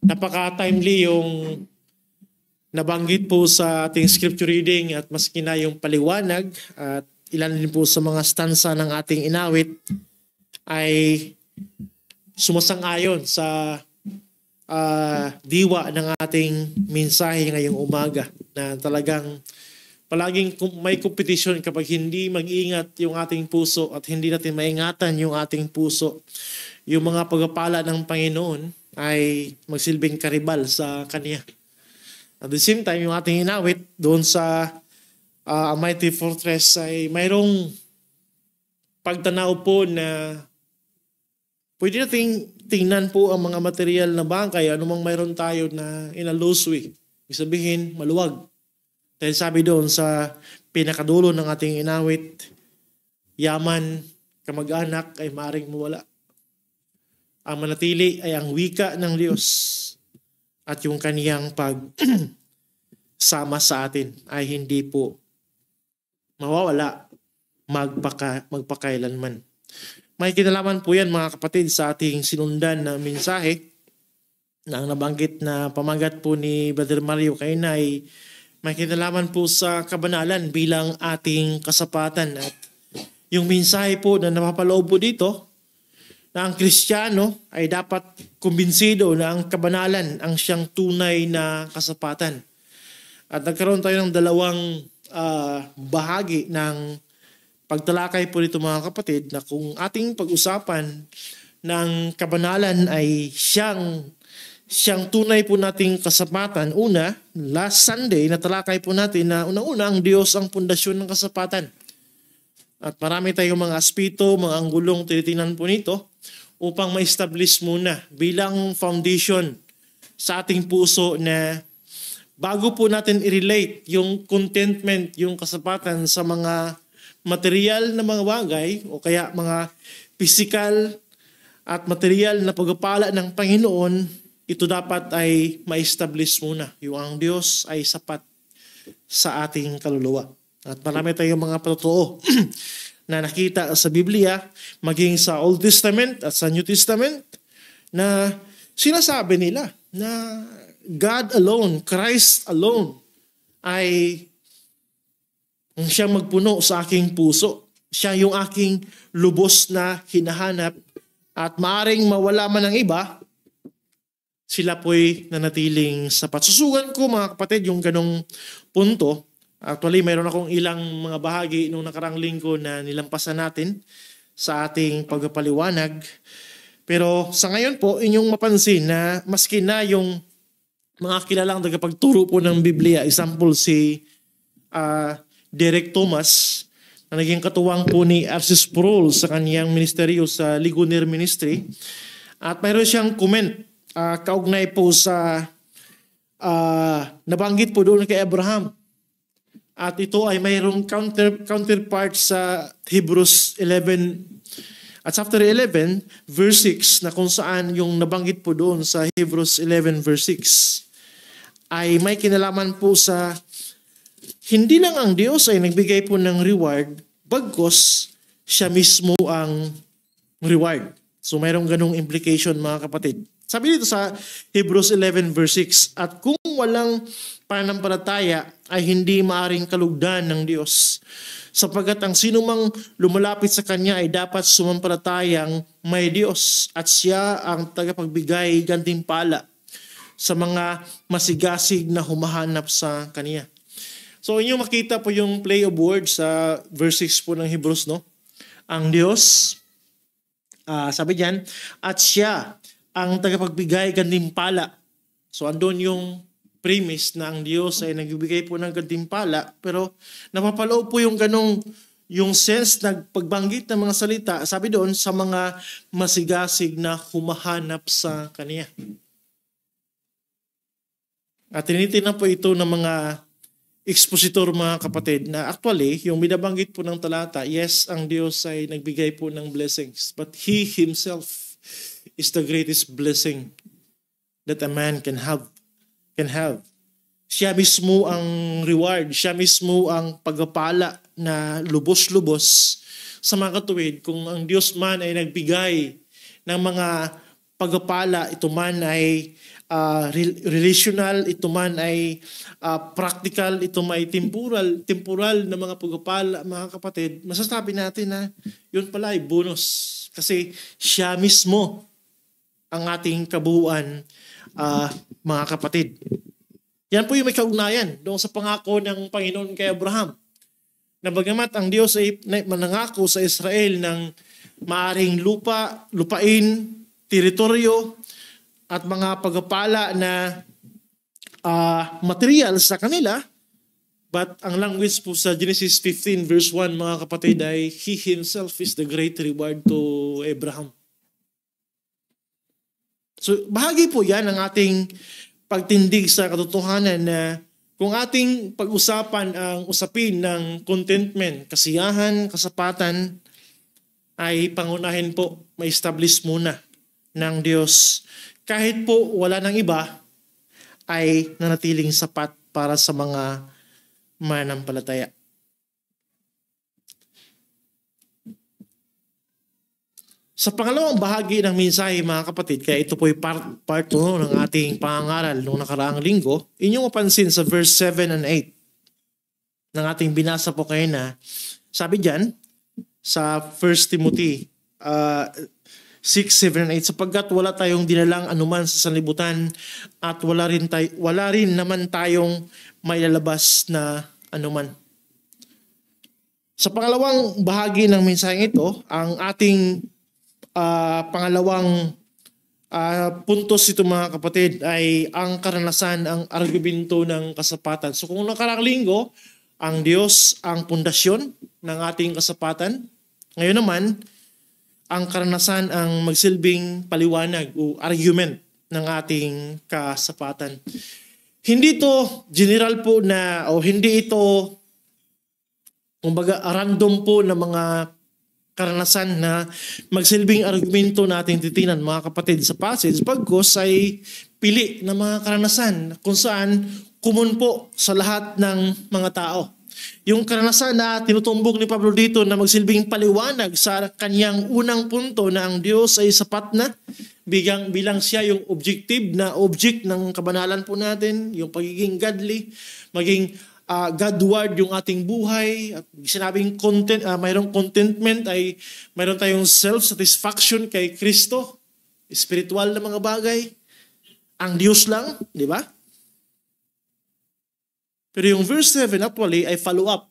Napaka-timely yung nabanggit po sa ating scripture reading at maski na yung paliwanag at ilan din po sa mga stanza ng ating inawit ay sumasang-ayon sa diwa ng ating mensahe ngayong umaga na talagang palaging may competition kapag hindi mag-iingat yung ating puso at hindi natin maingatan yung ating puso. Yung mga pagpapala ng Panginoon ay magsilbing karibal sa Kanya. At the same time, yung ating inawit doon sa A Mighty Fortress ay mayroong pagtanaw po na pwede nating tingnan po ang mga material na bangkay, anumang mayroon tayo na inaluswi. Ibig sabihin, maluwag. Dahil sabi doon sa pinakadulo ng ating inawit, yaman, kamag-anak ay maaaring mawala. Ang manatili ay ang wika ng Diyos at yung kaniyang pagsama sa atin ay hindi po mawawala magpakailanman. May kinalaman po yan mga kapatid sa ating sinundan na mensahe na ang nabanggit na pamagat po ni Brother Mario Kaina ay may kinalaman po sa kabanalan bilang ating kasapatan. At yung mensahe po na napapaloob po dito na ang Kristiyano ay dapat kumbinsido na ang kabanalan ang siyang tunay na kasapatan. At nagkaroon tayo ng dalawang bahagi ng pagtalakay po dito mga kapatid na kung ating pag-usapan ng kabanalan ay siyang tunay po nating kasapatan. Una, last Sunday, natalakay po natin na unang-una ang Diyos ang pundasyon ng kasapatan. At marami tayong mga aspeto, mga anggulong tinitingnan po nito upang ma-establish muna bilang foundation sa ating puso na bago po natin i-relate yung contentment, yung kasapatan sa mga material na mga bagay o kaya mga physical at material na pagpapala ng Panginoon, ito dapat ay ma-establish muna. Yung ang Diyos ay sapat sa ating kaluluwa. At marami tayong mga patotoo na nakita sa Biblia, maging sa Old Testament at sa New Testament, na sinasabi nila na God alone, Christ alone, ay ang siyang magpuno sa aking puso. Siya yung aking lubos na hinahanap at maaring mawala man ang iba, sila po'y nanatiling sapat. Susugan ko mga kapatid yung ganong punto. Actually, mayroon akong ilang mga bahagi nung nakarang linggo na nilampasan natin sa ating pagpapaliwanag. Pero sa ngayon po, inyong mapansin na maski na yung mga kilalang tagapagturo po ng Biblia, example si Derek Thomas, na naging katuwang po ni R.C. Sproul sa kanyang ministeryo sa Ligonier Ministry. At mayroon siyang comment kaugnay po sa nabanggit po doon kay Abraham. At ito ay mayroong counterpart sa Hebrews 11 at chapter 11 verse 6 na kung saan yung nabanggit po doon sa Hebrews 11 verse 6 ay may kinalaman po sa hindi lang ang Diyos ay nagbigay po ng reward, bagkus siya mismo ang reward. So mayroong ganong implication mga kapatid. Sabi dito sa Hebrews 11 verse 6, at kung walang pananampalataya ay hindi maaring kalugdan ng Diyos. Sapagkat ang sinumang lumalapit sa Kanya ay dapat sumampalatayang may Diyos at Siya ang tagapagbigay gantimpala sa mga masigasig na humahanap sa Kanya. So inyo makita po yung play of words sa verse 6 po ng Hebrews, no? Ang Diyos, sabi diyan, at Siya ang tagapagbigay gantimpala. So andun yung premise na ang Diyos ay nagbibigay po ng gantimpala, pero napapaloob po yung ganong yung sense na pagbanggit ng mga salita, sabi doon, sa mga masigasig na humahanap sa Kanya. At tinitingnan po ito ng mga expositor mga kapatid na actually, yung binabanggit po ng talata, yes, ang Diyos ay nagbigay po ng blessings, but He Himself is the greatest blessing that a man can have. Siya mismo ang reward, siya mismo ang pagpapala na lubos-lubos sa mga katuwid. Kung ang Diyos man ay nagbigay ng mga pagpapala, ito man ay relational, ito man ay practical, ito man ay temporal na mga pagpapala, mga kapatid, masasabi natin na yun pala ay bonus. Kasi siya mismo ang ating kabuuan, mga kapatid. Yan po yung may kaugnayan doon sa pangako ng Panginoon kay Abraham. Na bagamat ang Diyos ay manangako sa Israel ng maaring lupain, teritoryo, at mga pagpapala na material sa kanila, but ang language po sa Genesis 15 verse 1, mga kapatid, ay He Himself is the great reward to Abraham. So bahagi po yan ng ating pagtindig sa katotohanan na kung ating pag-usapan ang usapin ng contentment, kasiyahan, kasapatan, ay pangunahin po, ma-establish muna ng Diyos. Kahit po wala ng iba, ay nanatiling sapat para sa mga mananampalataya. Sa pangalawang bahagi ng mensahe, mga kapatid, kaya ito po ay part 2 ng ating pangangaral noong nakaraang linggo, inyong mapansin sa verse 7 and 8 ng ating binasa po kayo na, sabi dyan, sa 1 Timothy 6, 7, and 8, sapagkat wala tayong dinalang anuman sa sanlibutan at wala rin naman tayong mailalabas na anuman. Sa pangalawang bahagi ng mensahe ito, ang ating pangalawang puntos ito, mga kapatid, ay ang karanasan, ang argumento ng kasapatan. So kung nakaraang linggo, ang Diyos ang pundasyon ng ating kasapatan. Ngayon naman, ang karanasan ang magsilbing paliwanag o argument ng ating kasapatan. Hindi ito general po na, o hindi ito kumbaga random po na mga karanasan na magsilbing argumento natin titinan, mga kapatid, sa passage, pagkos ay pili na mga karanasan kung saan common po sa lahat ng mga tao. Yung karanasan na tinutumbok ni Pablo dito na magsilbing paliwanag sa kanyang unang punto na ang Diyos ay sapat na bilang siya yung objective na object ng kabanalan po natin, yung pagiging godly, maging Godward yung ating buhay, at sinabing mayroong contentment ay mayroon tayong self-satisfaction kay Kristo, spiritual na mga bagay, ang Diyos lang, di ba? Pero yung verse 7 actually ay follow-up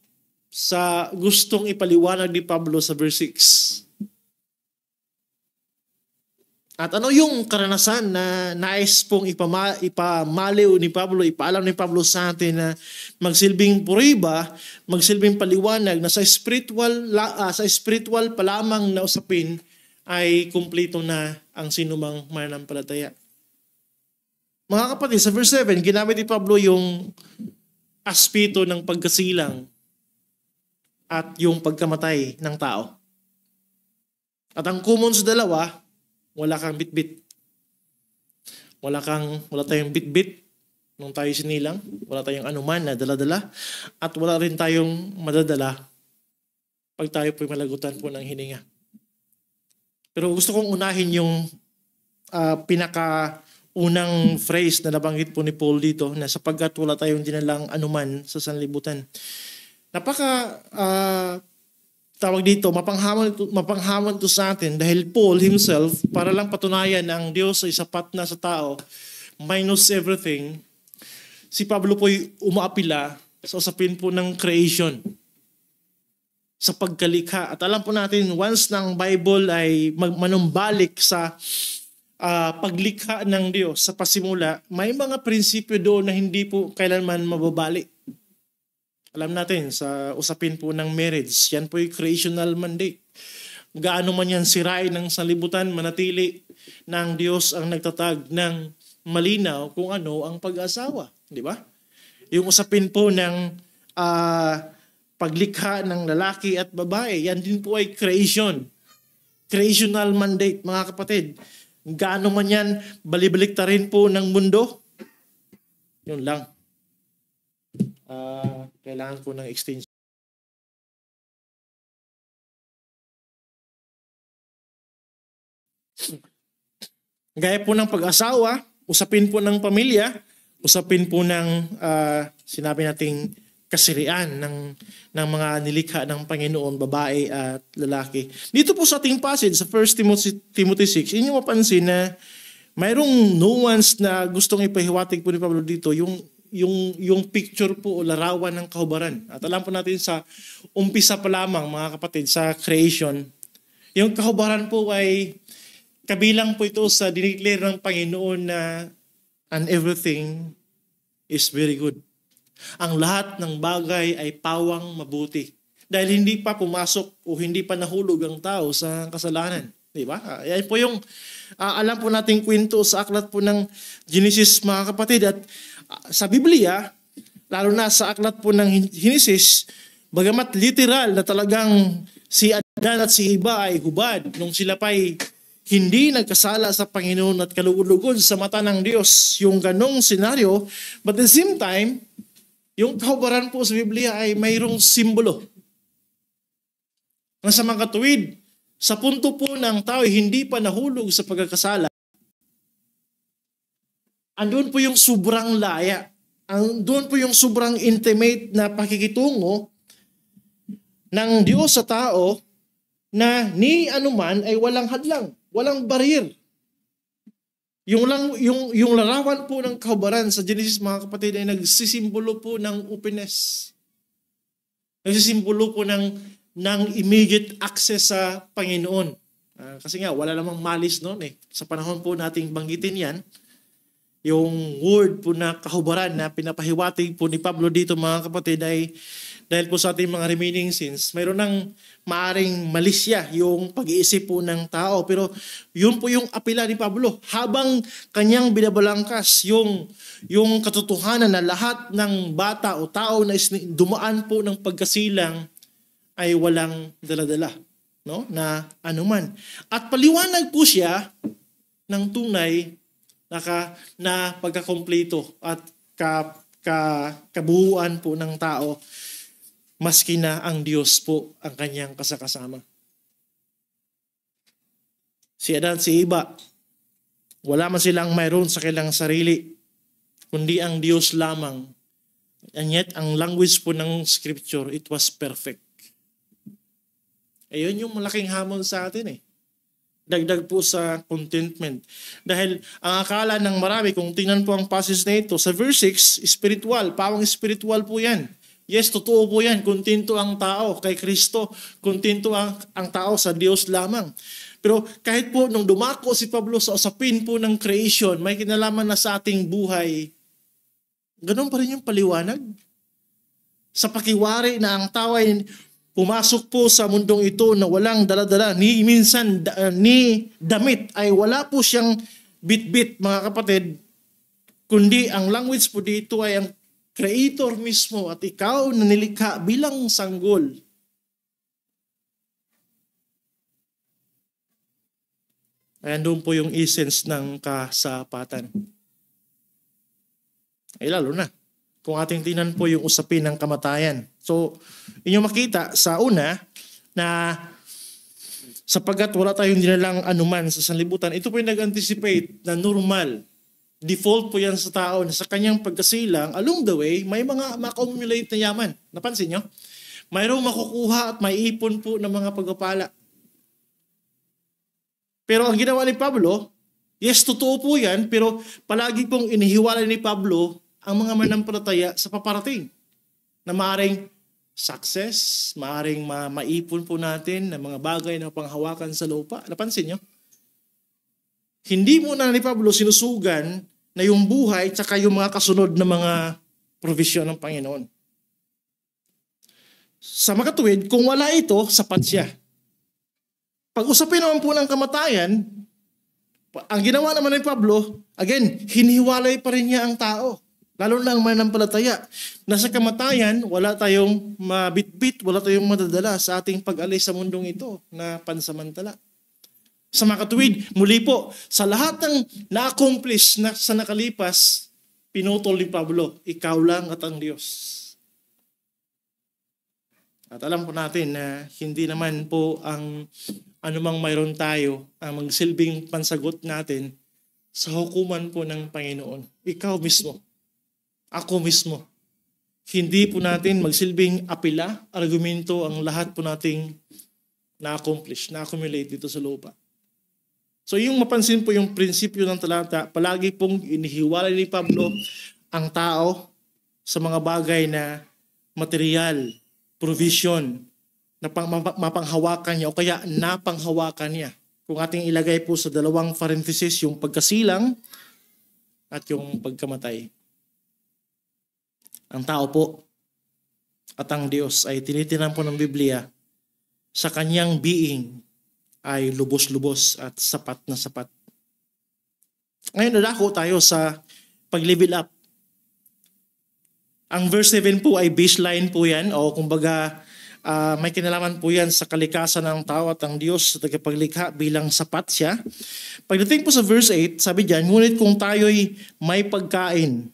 sa gustong ipaliwanag ni Pablo sa verse 6. At ano yung karanasan na nais pong ipamaliw ni Pablo, ipaalam ni Pablo sa atin na magsilbing puriba, magsilbing paliwanag na sa spiritual pa lamang na usapin ay kumpleto na ang sinumang mananampalataya. Mga kapatid, sa verse 7, ginamit ni Pablo yung aspeto ng pagkasilang at yung pagkamatay ng tao. At ang common sa dalawa, wala kang bitbit. Wala tayong bitbit nung tayo sinilang. Wala tayong anuman na dala-dala. At wala rin tayong madadala pag tayo po'y malagutan po ng hininga. Pero gusto kong unahin yung pinakaunang phrase na nabanggit po ni Paul dito na sapagkat wala tayong dinalang anuman sa sanlibutan. Tawag dito, mapanghaman to sa atin dahil Paul himself, para lang patunayan na ang Diyos ay sapat na sa tao, minus everything, si Pablo po'y umaapila sa usapin po ng creation, sa pagkalikha. At alam po natin, once ng Bible ay manumbalik sa paglikha ng Diyos sa pasimula, may mga prinsipyo doon na hindi po kailanman mababalik. Alam natin, sa usapin po ng marriage, yan po yung creational mandate. Gaano man yan sirain ng sanlibutan, manatili ng Diyos ang nagtatag ng malinaw kung ano ang pag-asawa. Di ba? Yung usapin po ng paglikha ng lalaki at babae, yan din po ay creation. Creational mandate, mga kapatid. Gaano man yan, balibalik ta rin po ng mundo. Yun lang. Kailangan ko ng extension. Gaya po ng pag-asawa, usapin po ng pamilya, usapin po ng sinabi nating kasirian ng mga nilikha ng Panginoon, babae at lalaki. Dito po sa ating passage sa 1 Timothy 6, inyo mapansin na mayroong nuance na gustong ipahiwatig po ni Pablo dito, yung picture po o larawan ng kahubaran. At alam po natin sa umpisa pa lamang, mga kapatid, sa creation, yung kahubaran po ay kabilang po ito sa dineclare ng Panginoon na and everything is very good. Ang lahat ng bagay ay pawang mabuti. Dahil hindi pa pumasok o hindi pa nahulog ang tao sa kasalanan. Di ba? Yan po yung alam po nating kwento sa aklat po ng Genesis, mga kapatid. At sa Biblia, lalo na sa aklat po ng Genesis, bagamat literal na talagang si Adan at si Eva ay hubad nung sila pa'y hindi nagkasala sa Panginoon at kalugod-lugod sa mata ng Diyos, yung ganong senaryo, but at the same time, yung kahubaran po sa Biblia ay mayroong simbolo. Ang sa mga katuwid, sa punto po ng tao hindi pa nahulog sa pagkakasala, andun po yung sobrang laya. Andun po yung sobrang intimate na pakikitungo ng Diyos sa tao na ni anuman ay walang hadlang, walang barrier. Yung larawan po ng kahubaran sa Genesis, mga kapatid, ay nagsisimbolo po ng openness. Nagsisimbolo po ng immediate access sa Panginoon. Kasi nga, wala namang malis noon eh. Sa panahon po nating banggitin yan, yung word po na kahubaran na pinapahiwatig po ni Pablo dito, mga kapatid, ay dahil po sa ating mga remaining sins, mayroon ng maaring malisya yung pag-iisip po ng tao. Pero yun po yung apela ni Pablo. Habang kanyang binabalangkas yung katotohanan na lahat ng bata o tao na dumaan po ng pagkasilang ay walang daladala, no? Na anuman. At paliwanag po siya ng tunay na pagkakompleto at kabuuan po ng tao, maski na ang Diyos po ang kanyang kasakasama. Si Adan, si Eva, wala man silang mayroon sa kanilang sarili, kundi ang Diyos lamang. And yet, ang language po ng Scripture, it was perfect. Ayun yung malaking hamon sa atin eh. Dagdag po sa contentment. Dahil ang akala ng marami, kung tingnan po ang passage na ito, sa verse 6, spiritual, pawang spiritual po yan. Yes, totoo po yan. Kontento ang tao kay Kristo. Kontento ang tao sa Diyos lamang. Pero kahit po nung dumako si Pablo sa usapin po ng creation, may kinalaman na sa ating buhay, ganun pa rin yung paliwanag. Sa pakiwari na ang tao ay pumasok po sa mundong ito na walang daladala, ni minsan ni damit ay wala po siyang bit-bit, mga kapatid, kundi ang language po dito ay ang Creator mismo at ikaw na nilikha bilang sanggol. Ayan doon po yung essence ng kasapatan. Ay lalo na, kung ating tingnan po yung usapin ng kamatayan. So, inyo makita sa una na sapagkat wala tayong dinalang anuman sa sanlibutan, ito po yung nag-anticipate na normal. Default po yan sa tao na sa kanyang pagkasilang, along the way, may mga ma-accumulate na yaman. Napansin nyo? Mayroong makukuha at may ipon po ng mga pagpapala. Pero ang ginawa ni Pablo, yes, totoo po yan, pero palagi pong inihiwalay ni Pablo ang mga manampalataya sa paparating na maaaring success, maaaring maipon po natin ng mga bagay na panghawakan sa lupa. Napansin nyo? Hindi muna ni Pablo sinusugan na yung buhay tsaka yung mga kasunod na mga provision ng Panginoon. Sa makatuwid, kung wala ito, sapat siya. Pag-usapin naman po ng kamatayan, ang ginawa naman ni Pablo, again, hiniwalay pa rin niya ang tao. Lalo na ang manampalataya. Nasa kamatayan, wala tayong mabitbit, wala tayong madadala sa ating pag-alis sa mundong ito na pansamantala. Sa makatuwid, muli po, sa lahat ng na-accomplish na sa nakalipas, pinutol ni Pablo, ikaw lang at ang Diyos. At alam po natin na hindi naman po ang anumang mayroon tayo ang magsilbing pansagot natin sa hukuman po ng Panginoon. Ikaw mismo, ako mismo. Hindi po natin magsilbing apila, argumento ang lahat po nating na-accomplish, na-accumulate dito sa lupa. So yung mapansin po yung prinsipyo ng talata, palagi pong inihiwalay ni Pablo ang tao sa mga bagay na material, provision, na mapanghawakan niya o kaya napanghawakan niya. Kung ating ilagay po sa dalawang parenthesis, yung pagkasilang at yung pagkamatay. Ang tao po at ang Diyos ay tinitinan po ng Biblia sa kanyang being ay lubos-lubos at sapat na sapat. Ngayon nadako tayo sa pag-level up. Ang verse 7 po ay baseline po yan o kumbaga may kinalaman po yan sa kalikasan ng tao at ang Diyos sa tagapaglikha bilang sapat siya. Pagdating po sa verse 8, sabi diyan, ngunit kung tayo'y may pagkain,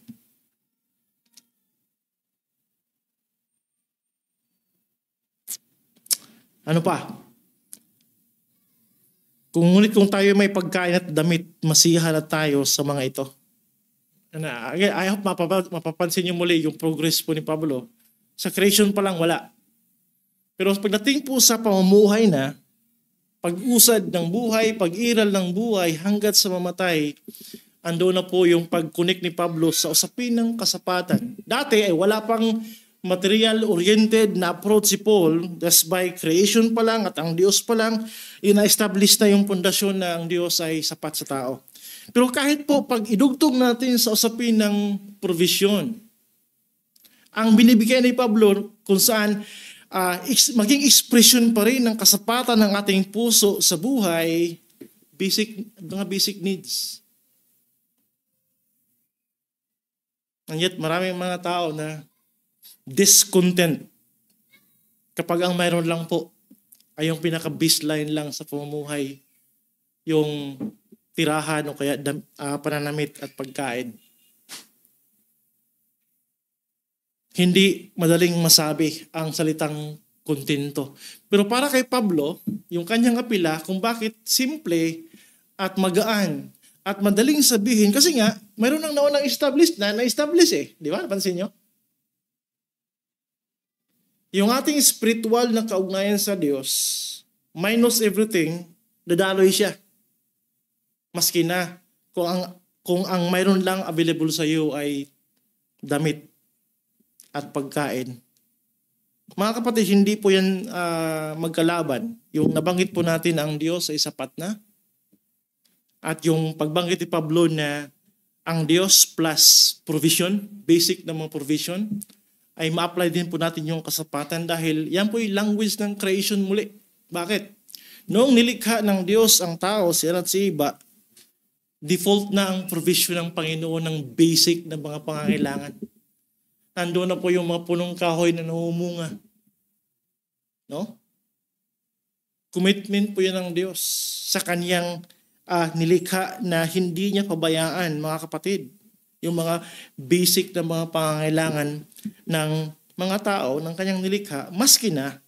ano pa? Kung tayo may pagkain at damit, masiyahan na tayo sa mga ito. I hope mapapansin niyo muli yung progress po ni Pablo. Sa creation pa lang wala. Pero pagdating po sa pamumuhay na, pag-usad ng buhay, pag-iral ng buhay hanggat sa mamatay, ando na po yung pag-connect ni Pablo sa usapin ng kasapatan. Dati ay wala pang material-oriented na approach si Paul, that's by creation pa lang at ang Diyos pa lang, ina-establish na yung pundasyon na ang Diyos ay sapat sa tao. Pero kahit po pag idugtog natin sa usapin ng provision, ang binibigay ni Pablo kung saan maging expression pa rin ng kasapatan ng ating puso sa buhay, mga basic needs. And yet maraming mga tao na discontent kapag ang mayroon lang po ay yung pinaka-baseline lang sa pamumuhay, yung tirahan o kaya pananamit at pagkain. Hindi madaling masabi ang salitang kontento. Pero para kay Pablo, yung kanyang apila kung bakit simple at magaan at madaling sabihin, kasi nga mayroon nang naunang na-establish eh. Di ba? Napansin nyo? Yung ating spiritual na kaugnayan sa Diyos, minus everything, dadaloy siya. Maski na kung ang mayroon lang available sa iyo ay damit at pagkain. Mga kapatid, hindi po yan magkalaban. Yung nabanggit po natin ang Diyos ay sapat na. At yung pagbanggit ni Pablo na ang Diyos plus provision, basic na mga provision, ay ma-apply din po natin yung kasapatan dahil yan po yung language ng creation muli. Bakit? Noong nilikha ng Diyos ang tao, si Adam at si Eva, default na ang provision ng Panginoon ng basic na mga pangangailangan. Nandoon na po yung mga punong kahoy na namumunga. No? Commitment po yan ng Diyos sa kanyang nilikha na hindi niya pabayaan, mga kapatid. Yung mga basic na mga pangangailangan ng mga tao, ng kanyang nilikha, maski na,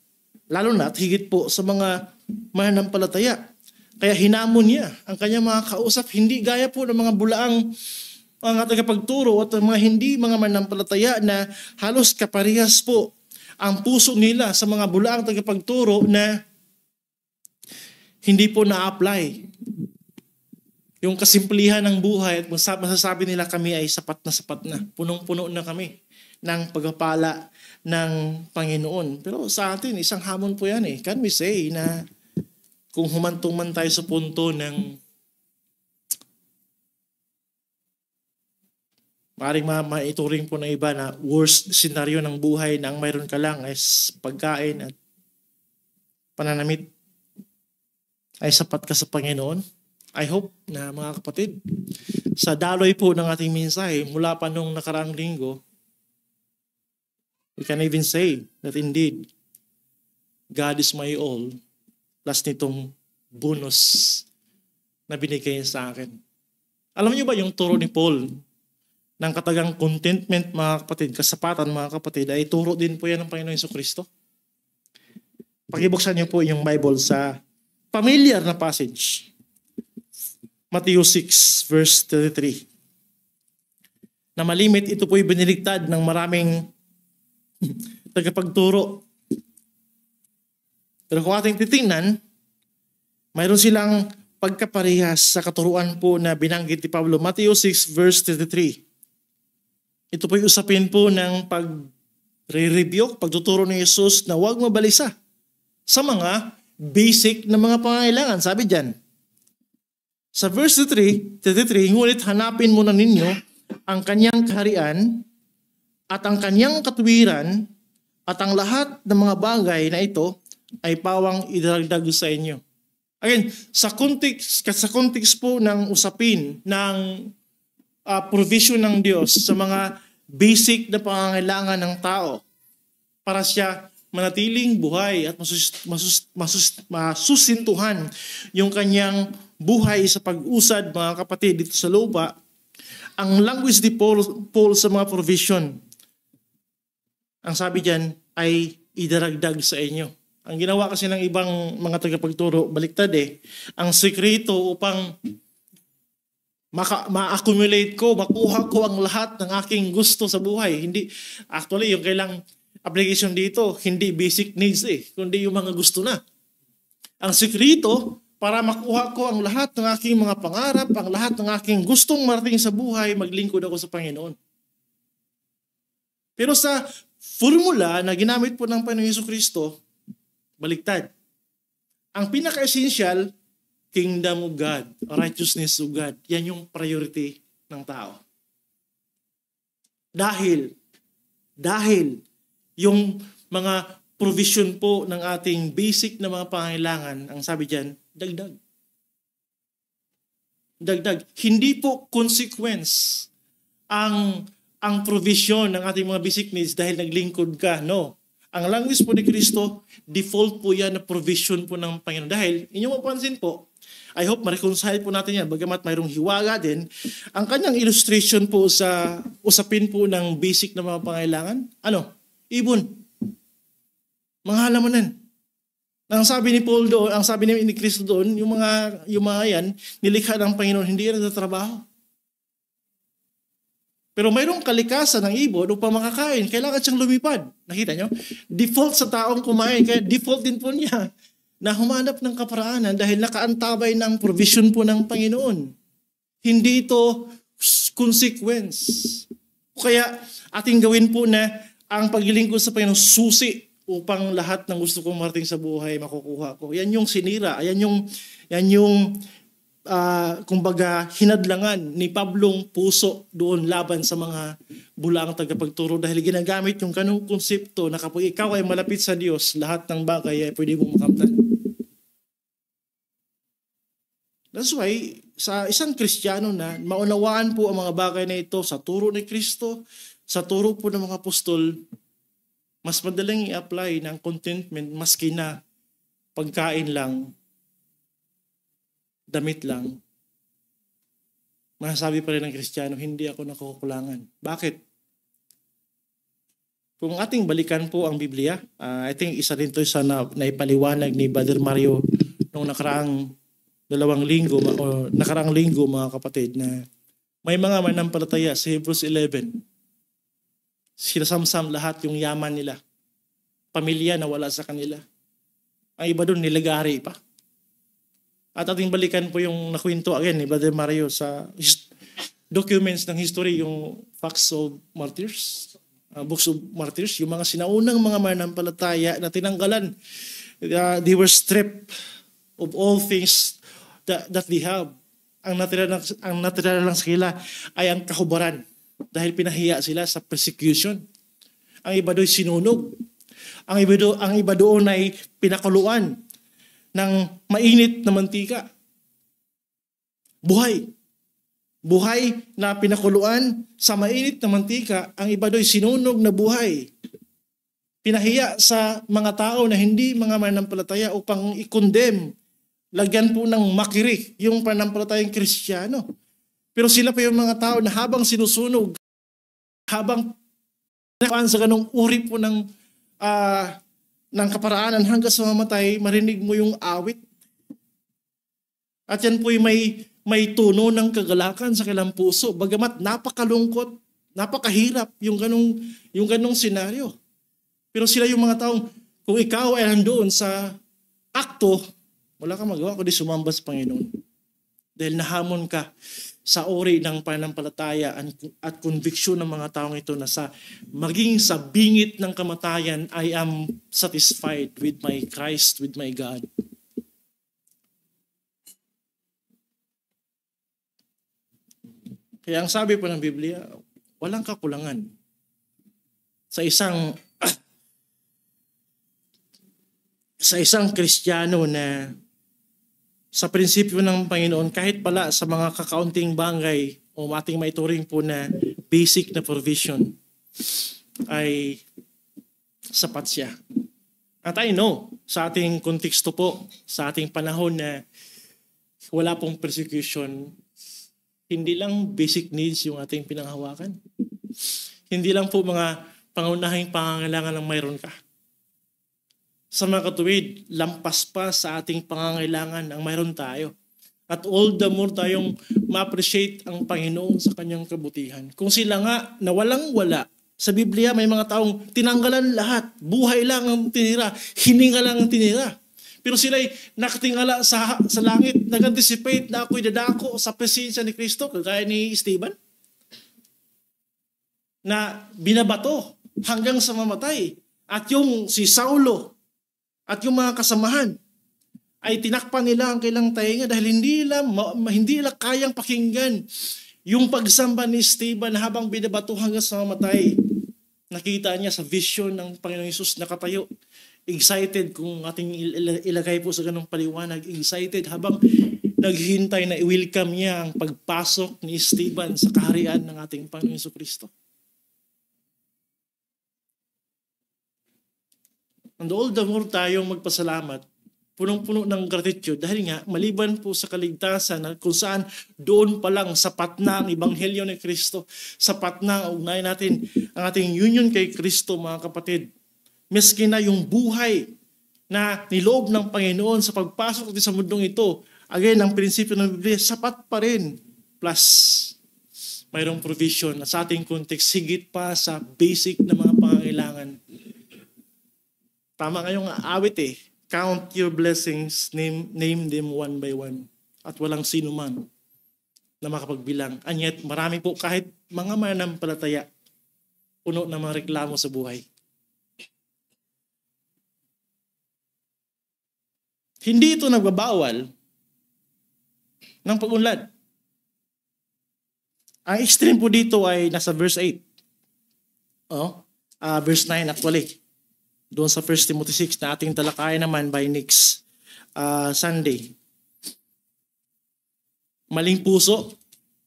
lalo na at higit po sa mga mananampalataya. Kaya hinamon niya ang kanyang mga kausap, hindi gaya po ng mga bulaang mga tagapagturo at mga hindi mga mananampalataya na halos kaparehas po ang puso nila sa mga bulaang tagapagturo na hindi po na-apply. Yung kasimplihan ng buhay at masasabi nila kami ay sapat na, punong-puno na kami ng pagpapala ng Panginoon. Pero sa atin, isang hamon po yan eh. Can we say na kung humantong man tayo sa punto ng maaaring maituring po ng iba na worst scenario ng buhay na ang mayroon ka lang is pagkain at pananamit, ay sapat ka sa Panginoon? I hope na mga kapatid, sa daloy po ng ating mensahe mula pa nung nakaraang linggo, we can even say that indeed, God is my all, plus nitong bonus na binigay sa akin. Alam niyo ba yung turo ni Paul ng katagang contentment, mga kapatid, kasapatan, mga kapatid, ay turo din po yan ng Panginoon Jesucristo? Pakibuksan niyo po yung Bible sa familiar na passage. Matthew 6 verse 33. Na malimit, ito po'y biniligtad ng maraming tagapagturo. Pero kung ating titingnan, mayroon silang pagkaparehas sa katuruan po na binanggit ni Pablo. Matthew 6 verse 33. Ito po'y usapin po ng pag-re-rebuke, pagtuturo ni Jesus na huwag mabalisa sa mga basic na mga pangangailangan. Sabi diyan, sa verse 33, ngunit hanapin muna ninyo ang kanyang kaharian at ang kanyang katuwiran at ang lahat ng mga bagay na ito ay pawang idaragdag sa inyo. Again, sa context po ng usapin ng provision ng Diyos sa mga basic na pangangailangan ng tao para siya manatiling buhay at masusintuhan yung kanyang buhay sa pag-usad, mga kapatid, dito sa lupa. Ang language ni Paul sa mga provision, ang sabi diyan ay idaragdag sa inyo. Ang ginawa kasi ng ibang mga tagapagturo, baliktad ang sekreto upang ma-accumulate ko, makuha ko ang lahat ng aking gusto sa buhay. Hindi, actually, yung kailang application dito, hindi basic needs kundi yung mga gusto na. Ang sekreto, para makuha ko ang lahat ng aking mga pangarap, ang lahat ng aking gustong marating sa buhay, maglingkod ako sa Panginoon. Pero sa formula na ginamit po ng Panginoon Jesucristo, baliktad. Ang pinaka-essential, kingdom of God, righteousness of God. Yan yung priority ng tao. Dahil yung mga provision po ng ating basic na mga pangangailangan, ang sabi diyan, dagdag. Dagdag. Hindi po consequence ang provision ng ating mga basic needs dahil naglingkod ka. No. Ang language po ni Kristo, default po yan na provision po ng Panginoon. Dahil, inyong mapansin po, I hope ma-reconcile po natin yan, bagamat mayroong hiwaga din, ang kanyang illustration po sa usapin po ng basic na mga pangailangan, ibon. Mga halamanan. Ang sabi ni Paul doon, ang sabi ni Kristo doon, yung mga yan, nilikha ng Panginoon, hindi yan nagtatrabaho. Pero mayroong kalikasan ng ibon upang makakain, kailangan siyang lumipad. Nakita nyo? Default sa taong kumain, kaya default din po niya na humanap ng kaparaanan dahil nakaantabay ng provision po ng Panginoon. Hindi ito consequence. Kaya ating gawin po na ang paglilingkod sa Panginoon susi upang lahat ng gusto kong marating sa buhay makukuha ko. Yan yung sinira. Yan yung kumbaga hinadlangan ni Pablong puso doon laban sa mga bulaang tagapagturo dahil ginagamit yung kanong konsepto na kapag ikaw ay malapit sa Diyos, lahat ng bagay ay pwede mong makamtan. That's why, sa isang Kristiyano na maunawaan po ang mga bagay na ito sa turo ni Kristo, sa turo po ng mga apostol, mas madaling i-apply ng contentment maski na pagkain lang, damit lang. Masasabi pa rin ng Kristiyano, hindi ako nakukulangan. Bakit? Kung ating balikan po ang Biblia, I think isa rin ito sa naipaliwanag ni Brother Mario noong nakaraang linggo, mga kapatid, na may mga manampalataya sa Hebrews 11. Sinasamsam lahat yung yaman nila. Pamilya na wala sa kanila. Ang iba doon nilagari pa. At ating balikan po yung nakwento again ni Brother Mario sa documents ng history, yung Facts of Martyrs, Books of Martyrs, yung mga sinaunang mga manampalataya na tinanggalan. They were stripped of all things that they have. Ang natira lang sa kanila ay ang kahubaran dahil pinahiya sila sa persecution. Ang iba doon sinunog. Ang iba doon ay pinakuluan ng mainit na mantika. Buhay na pinakuluan sa mainit na mantika, ang iba do'y sinunog na buhay. Pinahiya sa mga tao na hindi mga manampalataya upang i-condemn. Lagyan po ng makiri yung pananampalatayang Kristiyano. Pero sila pa yung mga tao na habang sinusunog, habang sa ganong uri po ng ng kaparaanan hanggang sa mamatay, marinig mo yung awit. At yan po'y may tono ng kagalakan sa kanilang puso. Bagamat napakalungkot, napakahirap yung ganong senaryo. Pero sila yung mga taong, kung ikaw ay nandoon sa akto, wala kang magawa kundi sumamba sa Panginoon. Dahil nahamon ka sa uri ng pananampalataya at conviction ng mga taong ito na maging sa bingit ng kamatayan, I am satisfied with my Christ, with my God. Kaya ang sabi po ng Biblia, walang kakulangan sa isang Kristiyano na sa prinsipyo ng Panginoon, kahit pala sa mga kakaunting bagay o ating maituring po na basic na provision, ay sapat siya. At I know, sa ating konteksto po, sa ating panahon na wala pong persecution, hindi lang basic needs yung ating pinanghawakan. Hindi lang po mga pangunahing pangangailangan ng mayroon ka. Sa mga katuwid, lampas pa sa ating pangangailangan ang mayroon tayo. At all the more tayong ma-appreciate ang Panginoon sa kanyang kabutihan. Kung sila nga na walang-wala, sa Biblia may mga taong tinanggalan lahat, buhay lang ang tinira, hininga lang ang tinira. Pero sila'y nakatingala sa langit, nag-anticipate na ako'y dadako sa presensya ni Kristo, kagaya ni Esteban, na binabato hanggang sa mamatay. At yung si Saulo, at yung mga kasamahan ay tinakpan nila ang kailang tainga dahil hindi nila kayang pakinggan yung pagsamba ni Esteban habang binabato hanggang sa mamatay. Nakita niya sa vision ng Panginoong Hesus nakatayo. Excited kung ating ilagay po sa ganung paliwanag. Excited habang naghihintay na i-welcome niya ang pagpasok ni Esteban sa kaharian ng ating Panginoong Jesucristo. And all the more tayong magpasalamat, punong-puno ng gratitude dahil nga maliban po sa kaligtasan na kung saan doon pa lang sapat na ang Ebanghelyo ni Kristo, sapat na ugnayan natin ang ating union kay Kristo, mga kapatid. Maski na yung buhay na niloob ng Panginoon sa pagpasok sa mundong ito, again, ang prinsipyo ng Biblia, sapat pa rin. Plus, mayroong provision na sa ating context, higit pa sa basic na mga pangangailangan. Tama ngayong awit count your blessings, name them one by one. At walang sino man na makapagbilang. And yet, marami po kahit mga mananampalataya, puno ng mga reklamo sa buhay. Hindi ito nagbabawal ng pag-unlad. Ang extreme po dito ay nasa verse 8. Verse 9 actually. Doon sa 1 Timothy 6 na ating talakayan naman by next Sunday. Maling puso,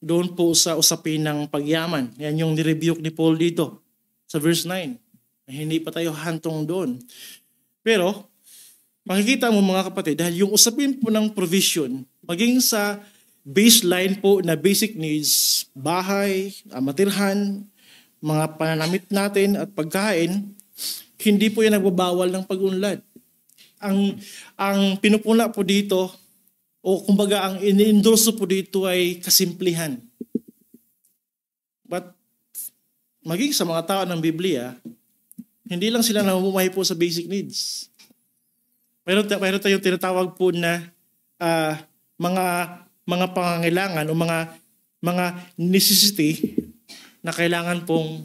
doon po sa usapin ng pagyaman. Yan yung nirebuke ni Paul dito sa verse 9. Hindi pa tayo hantong doon. Pero, makikita mo mga kapatid, dahil yung usapin po ng provision, maging sa baseline po na basic needs, bahay, matirhan, mga pananamit natin at pagkain, hindi po yan nagbabawal ng pag-unlad. Ang pinupuna po dito, o kumbaga ang ini-endorso po dito ay kasimplihan. But maging sa mga tao ng Biblia, hindi lang sila namumuhay po sa basic needs. Mayroon tayong tinatawag po na mga pangangailangan o mga necessity na kailangan pong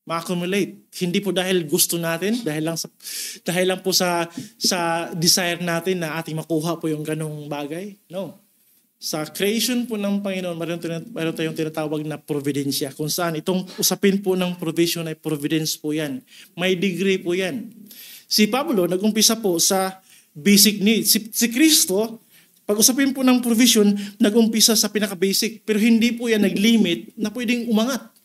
ma-accumulate. Hindi po dahil gusto natin, dahil lang po sa desire natin na ating makuha po yung ganong bagay. No. Sa creation po ng Panginoon, mayroon tayong tinatawag na providensya. Kung saan itong usapin po ng provision ay providence po yan. May degree po yan. Si Pablo, nag-umpisa po sa basic needs. Si Kristo, pag usapin po ng provision, nag-umpisa sa pinaka-basic. Pero hindi po yan nag-limit na pwedeng umangat.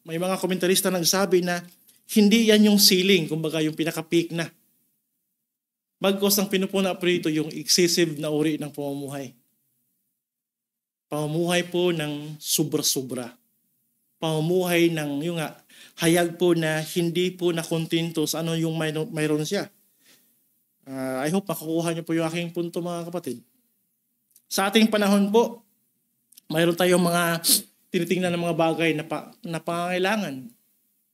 May mga komentarista nagsabi na hindi yan yung ceiling, kumbaga yung pinaka-peak na. Bagkos ang pinupuna po rito yung excessive na uri ng pamumuhay. Pamumuhay po ng sobra-sobra. Pamumuhay ng yung hayag po na hindi po nakontento sa ano yung mayroon siya. I hope makukuha niyo po yung aking punto mga kapatid. Sa ating panahon po, mayroon tayong mga tinitingnan ng mga bagay na pangangailangan.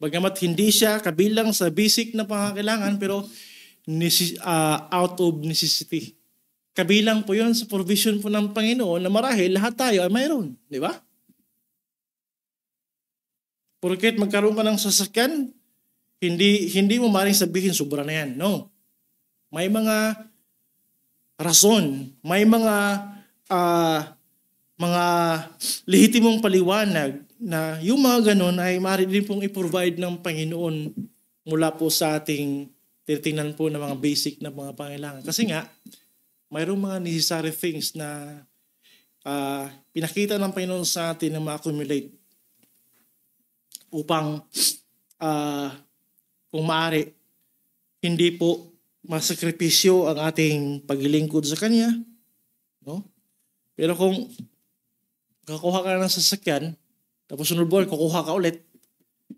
Bagamat hindi siya kabilang sa basic na pangangailangan pero out of necessity. Kabilang po yun sa provision po ng Panginoon na marahil lahat tayo ay mayroon. Di ba? Porket magkaroon ka ng sasakyan, hindi mo maaaring sabihin sobra na yan. No. May mga rason, may mga lehitimong paliwanag na yung mga ganon ay maaari din pong i-provide ng Panginoon mula po sa ating titingnan po ng mga basic na mga pangailangan. Kasi nga, mayroong mga necessary things na pinakita ng Panginoon sa atin na ma-accumulate upang kung maaari, hindi po masakripisyo ang ating paglilingkod sa Kanya. No? Pero kung kakuha ka ng sasakyan, tapos sunod buwan, kukuha ka ulit,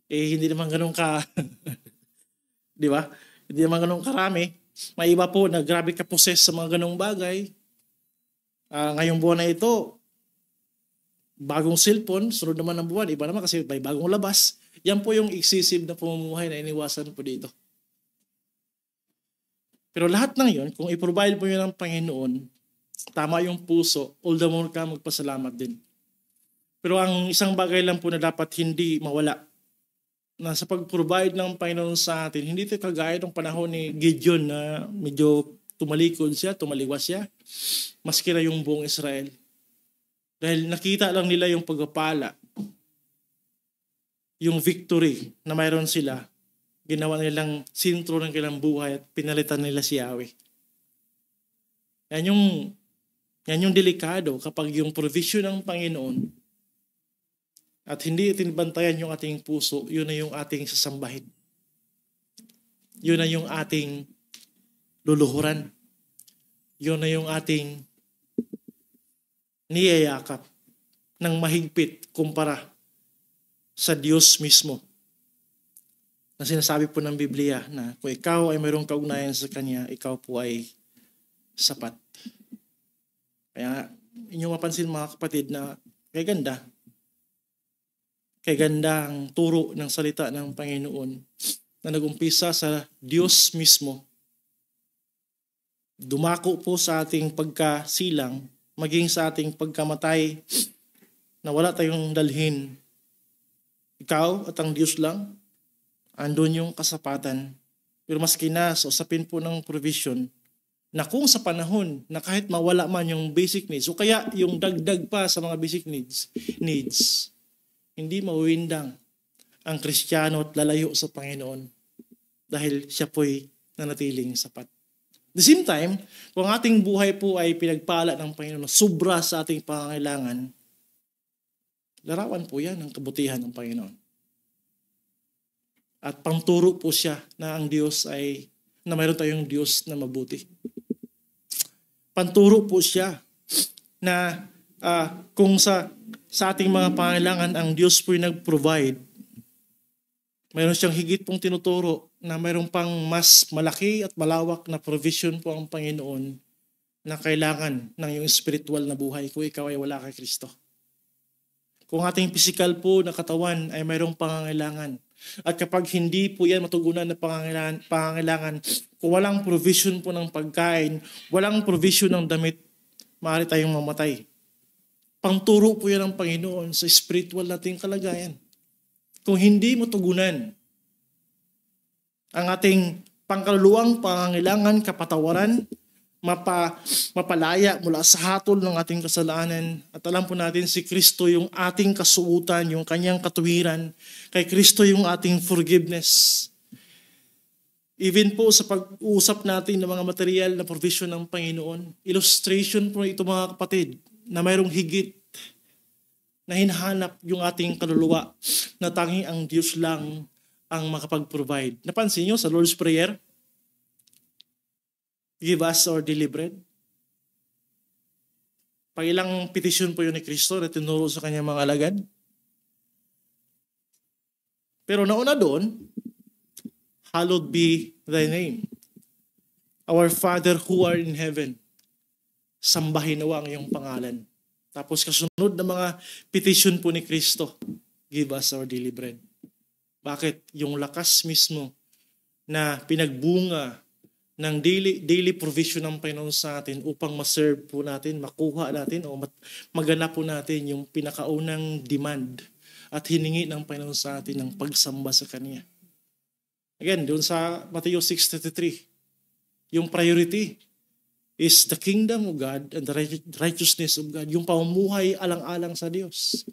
hindi naman ganun ka, di ba? Hindi naman ganun karami. May iba po na grabe ka possess sa mga ganung bagay. Ngayong buwan na ito, bagong cellphone, sunod naman ng buwan, iba naman kasi may bagong labas. Yan po yung excessive na pamumuhay na iniwasan po dito. Pero lahat ng yun, kung i-provide mo yun ng Panginoon, tama yung puso, all the more ka magpasalamat din. Pero ang isang bagay lang po na dapat hindi mawala, na sa pag-provide ng Panginoon sa atin, hindi ito kagaya ng panahon ni Gideon na medyo tumalikod siya, tumaliwas siya, maski na yung buong Israel. Dahil nakita lang nila yung pagpapala, yung victory na mayroon sila, ginawa nilang sintro ng kanilang buhay at pinalitan nila si Yahweh. Yan yung delikado kapag yung provision ng Panginoon at hindi itinbantayan yung ating puso, yun na yung ating sasambahin. Yun na yung ating luluhuran. Yun na yung ating niyayakap ng mahigpit kumpara sa Diyos mismo. Na sinasabi po ng Biblia na kung ikaw ay mayroong kaugnayan sa Kanya, ikaw po ay sapat. Kaya inyong mapansin mga kapatid na kay ganda ang turo ng salita ng Panginoon na nag-umpisa sa Diyos mismo. Dumako po sa ating pagkasilang, maging sa ating pagkamatay na wala tayong dalhin. Ikaw at ang Diyos lang, andun yung kasapatan. Pero maski na sa usapin po ng provision, na kung sa panahon na kahit mawala man yung basic needs, o kaya yung dagdag pa sa mga basic needs, hindi mawindang ang Kristiyano at lalayo sa Panginoon dahil siya po'y nanatiling sapat. At the same time, kung ating buhay po ay pinagpala ng Panginoon na sobra sa ating pangangailangan, larawan po yan ang kabutihan ng Panginoon. At pangturo po siya na ang Diyos ay, na mayroon tayong Diyos na mabuti. Panturo po siya na kung sa ating mga pangailangan ang Diyos po'y nag-provide, mayroon siyang higit pong tinuturo na mayroon pang mas malaki at malawak na provision po ang Panginoon na kailangan ng iyong spiritual na buhay kung ikaw ay wala kay Kristo. Kung ating physical po na katawan ay mayroong pangangailangan, at kapag hindi po yan matugunan na pangangailangan, kung walang provision po ng pagkain, walang provision ng damit, maaari tayong mamatay. Pangturo po yan ng Panginoon sa spiritual nating kalagayan. Kung hindi mo tugunan ang ating pangkaluluwang pangangailangan, kapatawaran, mapalaya mula sa hatol ng ating kasalanan, at alam po natin si Kristo yung ating kasuutan, yung kanyang katuwiran, kay Kristo yung ating forgiveness. Even po sa pag-uusap natin ng mga material na provision ng Panginoon, illustration po ito mga kapatid, na mayroong higit na hinahanap yung ating kaluluwa na tanging ang Diyos lang ang makapag-provide. Napansin nyo sa Lord's Prayer? Give us our daily bread. Pangilang petition po yun ni Kristo na tinuro sa kanyang mga alagad. Pero nauna doon, hallowed be thy name. Our Father who are in heaven, sambahin nawa ang iyong pangalan. Tapos kasunod na mga petition po ni Kristo, give us our daily bread. Bakit? Yung lakas mismo na pinagbunga ng daily provision ng Panginoon sa atin upang ma-serve po natin, makuha natin o maganap po natin yung pinakaunang demand at hiningi ng Panginoon sa atin ng pagsamba sa Kanya. Again, doon sa Matthew 6:33, yung priority is the kingdom of God and the righteousness of God. Yung pamumuhay alang-alang sa Diyos.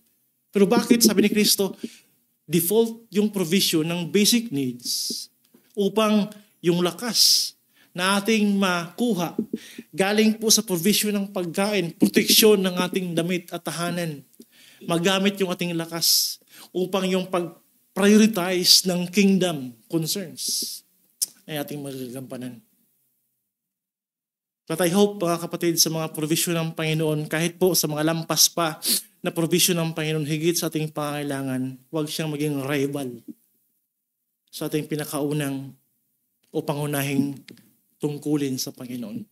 Pero bakit, sabi ni Kristo, default yung provision ng basic needs upang yung lakas na ating makuha galing po sa provision ng pagkain, proteksyon ng ating damit at tahanan. Magamit yung ating lakas upang yung pag-prioritize ng kingdom concerns ay ating magagampanan. But I hope, mga kapatid, sa mga provision ng Panginoon, kahit po sa mga lampas pa na provision ng Panginoon higit sa ating pangangailangan, huwag siyang maging rival sa ating pinakaunang o pangunahing tungkulin sa Panginoon.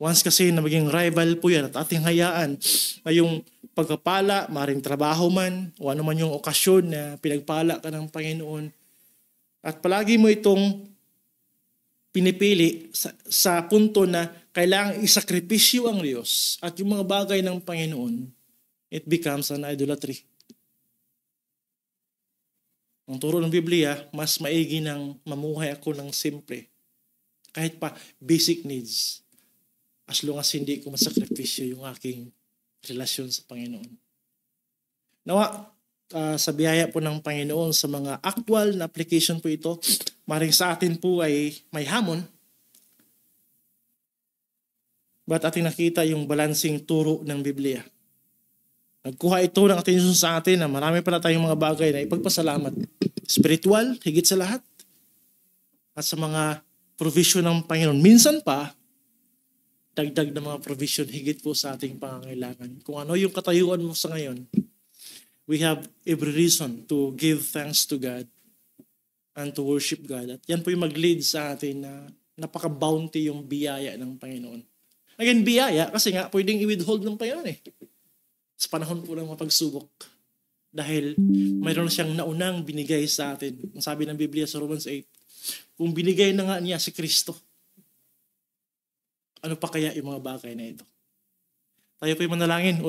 Once kasi na maging rival po yan at ating hayaan na yung pagpapala, maring trabaho man o ano man yung okasyon na pinagpala ka ng Panginoon, at palagi mo itong pinipili sa punto na kailangang isakripisyo ang Diyos at yung mga bagay ng Panginoon, it becomes an idolatry. Ang turo ng Biblia, mas maigi ng mamuhay ako ng simple. Kahit pa basic needs. As long as hindi ko masakripisyo yung aking relasyon sa Panginoon. Nawa, sa biyaya po ng Panginoon sa mga actual na application po ito, maring sa atin po ay may hamon. But ating nakita yung balancing turo ng Biblia. Nagkuha ito ng atensyon sa atin na marami pala tayong mga bagay na ipagpasalamat. Spiritual, higit sa lahat. At sa mga provision ng Panginoon. Minsan pa, dagdag na mga provision higit po sa ating pangangailangan. Kung ano yung katayuan mo sa ngayon, we have every reason to give thanks to God and to worship God. At yan po yung mag-lead sa atin na napaka-bounty yung biyaya ng Panginoon. Again, biyaya kasi nga pwedeng i-withhold ng Panginoon eh. Sa panahon po ng mapagsubok. Dahil mayroon siyang naunang binigay sa atin. Ang sabi ng Biblia sa Romans 8, kung binigay na nga niya si Kristo, ano pa kaya yung mga bagay na ito? Tayo po'y manalangin.